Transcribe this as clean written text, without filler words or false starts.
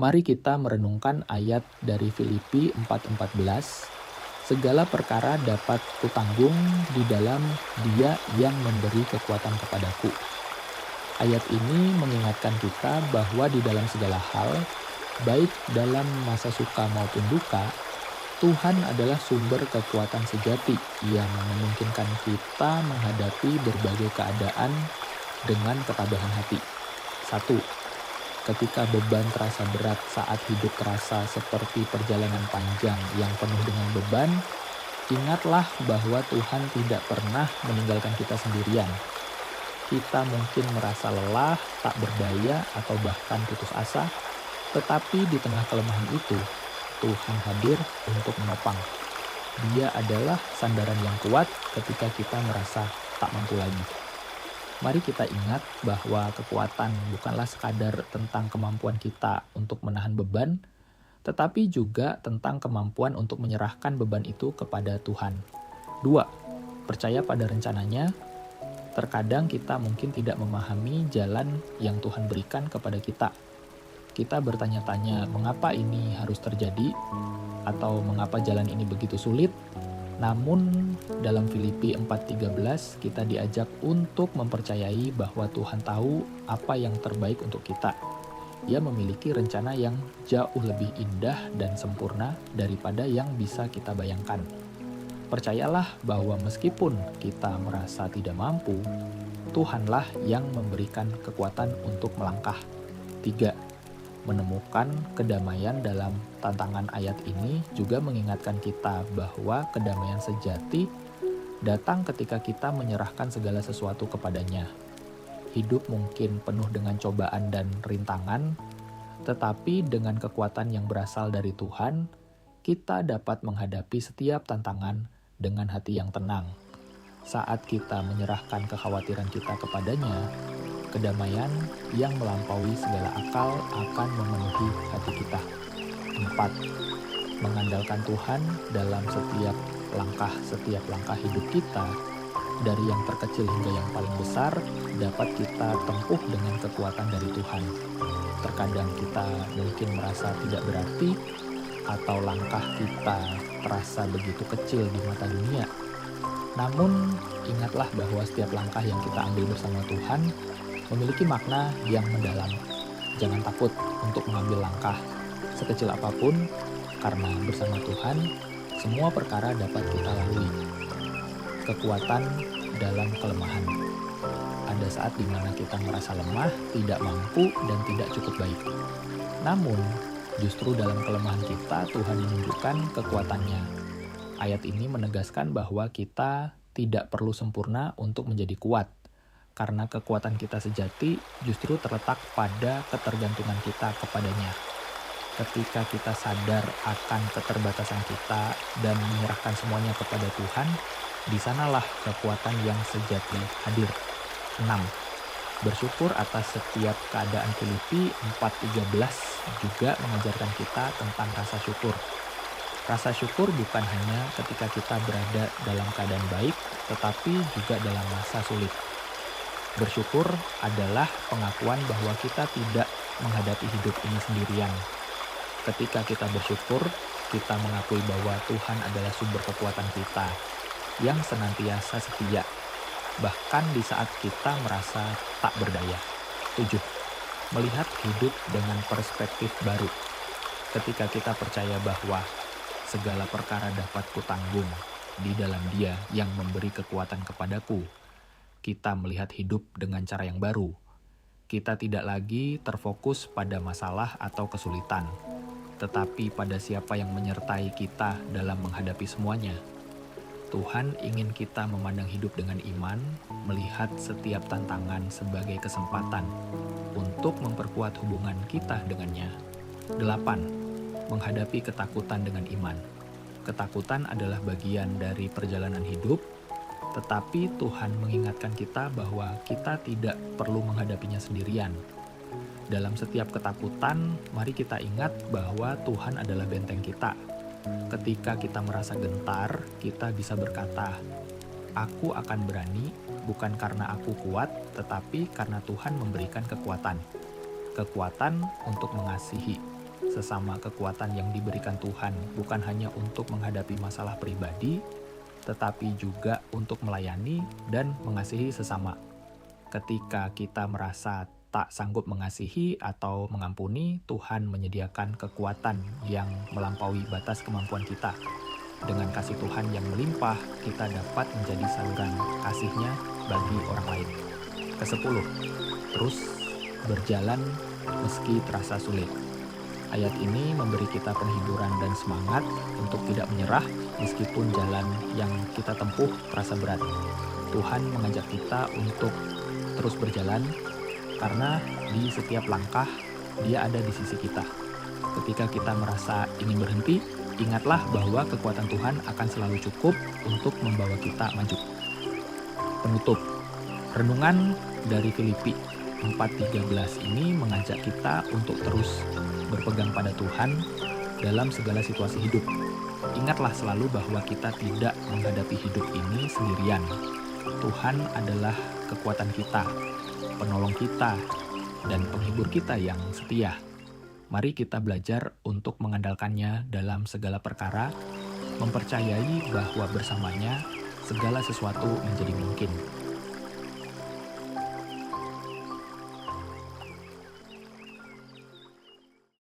Mari kita merenungkan ayat dari Filipi 4:14. Segala perkara dapat kutanggung di dalam Dia yang memberi kekuatan kepadaku. Ayat ini mengingatkan kita bahwa di dalam segala hal, baik dalam masa suka maupun duka, Tuhan adalah sumber kekuatan sejati yang memungkinkan kita menghadapi berbagai keadaan dengan ketabahan hati. 1. Ketika beban terasa berat saat hidup terasa seperti perjalanan panjang yang penuh dengan beban, ingatlah bahwa Tuhan tidak pernah meninggalkan kita sendirian. Kita mungkin merasa lelah, tak berdaya, atau bahkan putus asa, tetapi di tengah kelemahan itu, Tuhan hadir untuk menopang. Dia adalah sandaran yang kuat ketika kita merasa tak mampu lagi. Mari kita ingat bahwa kekuatan bukanlah sekadar tentang kemampuan kita untuk menahan beban, tetapi juga tentang kemampuan untuk menyerahkan beban itu kepada Tuhan. 2. Percaya pada rencananya. Terkadang kita mungkin tidak memahami jalan yang Tuhan berikan kepada kita. Kita bertanya-tanya mengapa ini harus terjadi atau mengapa jalan ini begitu sulit. Namun dalam Filipi 4:13 kita diajak untuk mempercayai bahwa Tuhan tahu apa yang terbaik untuk kita. Ia memiliki rencana yang jauh lebih indah dan sempurna daripada yang bisa kita bayangkan. Percayalah bahwa meskipun kita merasa tidak mampu, Tuhanlah yang memberikan kekuatan untuk melangkah. 3. Menemukan kedamaian dalam tantangan ayat ini juga mengingatkan kita bahwa kedamaian sejati datang ketika kita menyerahkan segala sesuatu kepadanya. Hidup mungkin penuh dengan cobaan dan rintangan, tetapi dengan kekuatan yang berasal dari Tuhan, kita dapat menghadapi setiap tantangan dengan hati yang tenang. Saat kita menyerahkan kekhawatiran kita kepadanya, kedamaian yang melampaui segala akal akan memenuhi hati kita. 4. Mengandalkan Tuhan dalam setiap langkah hidup kita, dari yang terkecil hingga yang paling besar, dapat kita tempuh dengan kekuatan dari Tuhan. Terkadang kita mungkin merasa tidak berarti, atau langkah kita terasa begitu kecil di mata dunia. Namun, ingatlah bahwa setiap langkah yang kita ambil bersama Tuhan memiliki makna yang mendalam. Jangan takut untuk mengambil langkah sekecil apapun, karena bersama Tuhan, semua perkara dapat kita lalui. Kekuatan dalam kelemahan. Ada saat di mana kita merasa lemah, tidak mampu, dan tidak cukup baik. Namun, justru dalam kelemahan kita, Tuhan menunjukkan kekuatannya. Ayat ini menegaskan bahwa kita tidak perlu sempurna untuk menjadi kuat, karena kekuatan kita sejati justru terletak pada ketergantungan kita kepadanya. Ketika kita sadar akan keterbatasan kita dan menyerahkan semuanya kepada Tuhan, di sanalah kekuatan yang sejati hadir. 6. Bersyukur atas setiap keadaan. Filipi 4:13 juga mengajarkan kita tentang rasa syukur. Rasa syukur bukan hanya ketika kita berada dalam keadaan baik, tetapi juga dalam masa sulit. Bersyukur adalah pengakuan bahwa kita tidak menghadapi hidup ini sendirian. Ketika kita bersyukur, kita mengakui bahwa Tuhan adalah sumber kekuatan kita yang senantiasa setia, bahkan di saat kita merasa tak berdaya. 7. Melihat hidup dengan perspektif baru. Ketika kita percaya bahwa segala perkara dapat kutanggung di dalam Dia yang memberi kekuatan kepadaku, kita melihat hidup dengan cara yang baru. Kita tidak lagi terfokus pada masalah atau kesulitan, tetapi pada siapa yang menyertai kita dalam menghadapi semuanya. Tuhan ingin kita memandang hidup dengan iman, melihat setiap tantangan sebagai kesempatan untuk memperkuat hubungan kita dengannya. 8. Menghadapi ketakutan dengan iman. Ketakutan adalah bagian dari perjalanan hidup, tetapi Tuhan mengingatkan kita bahwa kita tidak perlu menghadapinya sendirian. Dalam setiap ketakutan, mari kita ingat bahwa Tuhan adalah benteng kita. Ketika kita merasa gentar, kita bisa berkata, "Aku akan berani, bukan karena aku kuat, tetapi karena Tuhan memberikan kekuatan." Kekuatan untuk mengasihi, sesama kekuatan yang diberikan Tuhan, bukan hanya untuk menghadapi masalah pribadi, tetapi juga untuk melayani dan mengasihi sesama. Ketika kita merasa tak sanggup mengasihi atau mengampuni, Tuhan menyediakan kekuatan yang melampaui batas kemampuan kita. Dengan kasih Tuhan yang melimpah, kita dapat menjadi saluran kasih-Nya bagi orang lain. Kesepuluh, terus berjalan meski terasa sulit. Ayat ini memberi kita penghiburan dan semangat untuk tidak menyerah meskipun jalan yang kita tempuh terasa berat. Tuhan mengajak kita untuk terus berjalan karena di setiap langkah Dia ada di sisi kita. Ketika kita merasa ingin berhenti, ingatlah bahwa kekuatan Tuhan akan selalu cukup untuk membawa kita maju. Penutup, renungan dari Filipi 4:13 ini mengajak kita untuk terus berpegang pada Tuhan dalam segala situasi hidup. Ingatlah selalu bahwa kita tidak menghadapi hidup ini sendirian. Tuhan adalah kekuatan kita, penolong kita, dan penghibur kita yang setia. Mari kita belajar untuk mengandalkannya dalam segala perkara, mempercayai bahwa bersamanya segala sesuatu menjadi mungkin.